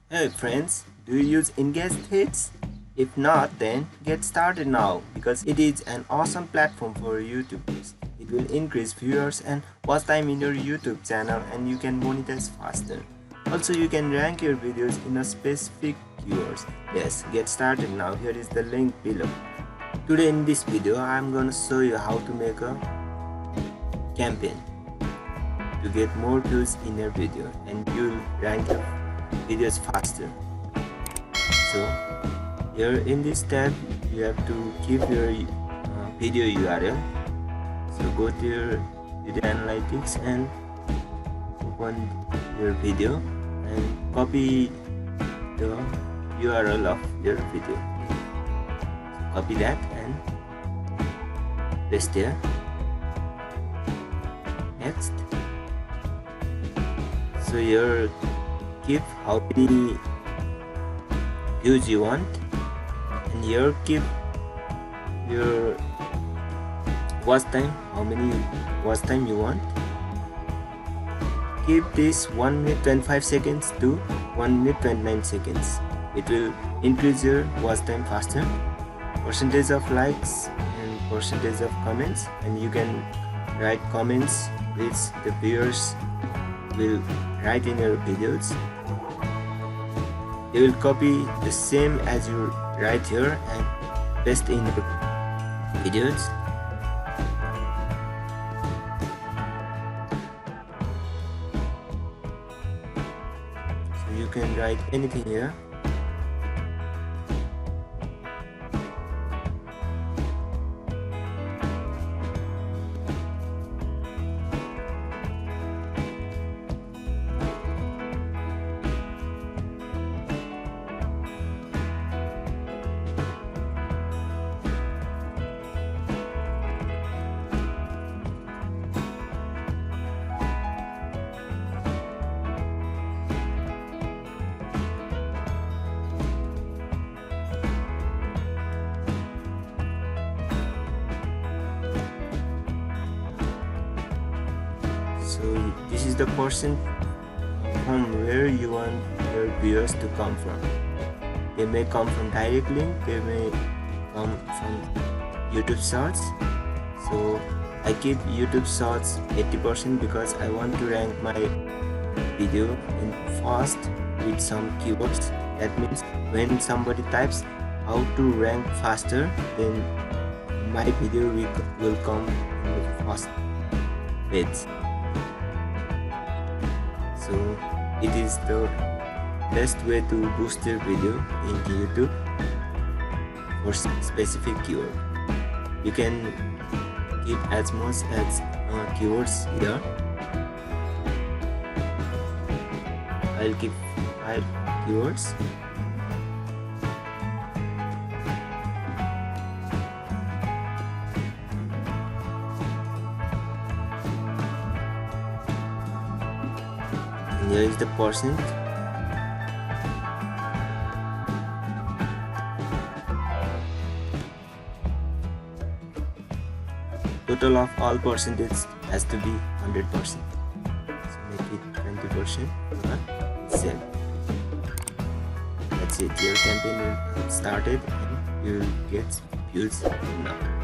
Hey friends, do you use Engaged Hits? If not, then get started now because it is an awesome platform for YouTubers. It will increase viewers and watch time in your YouTube channel and you can monetize faster. Also, you can rank your videos in a specific keywords. Yes, get started now. Here is the link below. Today in this video, I am gonna show you how to make a campaign to get more views in your video and you'll rank your videos faster. So here in this tab you have to keep your video URL. So go to your video analytics and open your video and copy the URL of your video. So copy that and paste there. Next, so here keep how many views you want and here keep your watch time, how many watch time you want. Keep this 1 minute 25 seconds to 1 minute 29 seconds. It will increase your watch time faster. Percentage of likes and percentage of comments, and you can write comments which the viewers will write in your videos. You will copy the same as you write here and paste in your videos. So you can write anything here. So this is the person from where you want your viewers to come from. They may come from direct link, they may come from YouTube Shorts. So I keep YouTube Shorts 80% because I want to rank my video in fast with some keywords. That means when somebody types how to rank faster, then my video will come in the first page. So it is the best way to boost your video into YouTube for specific keyword. You can keep as much as keywords here. I'll keep 5 keywords. And here is the percent. Total of all percentage has to be 100%. So make it 20%. Save. That's it. Your campaign will started and you will get views now.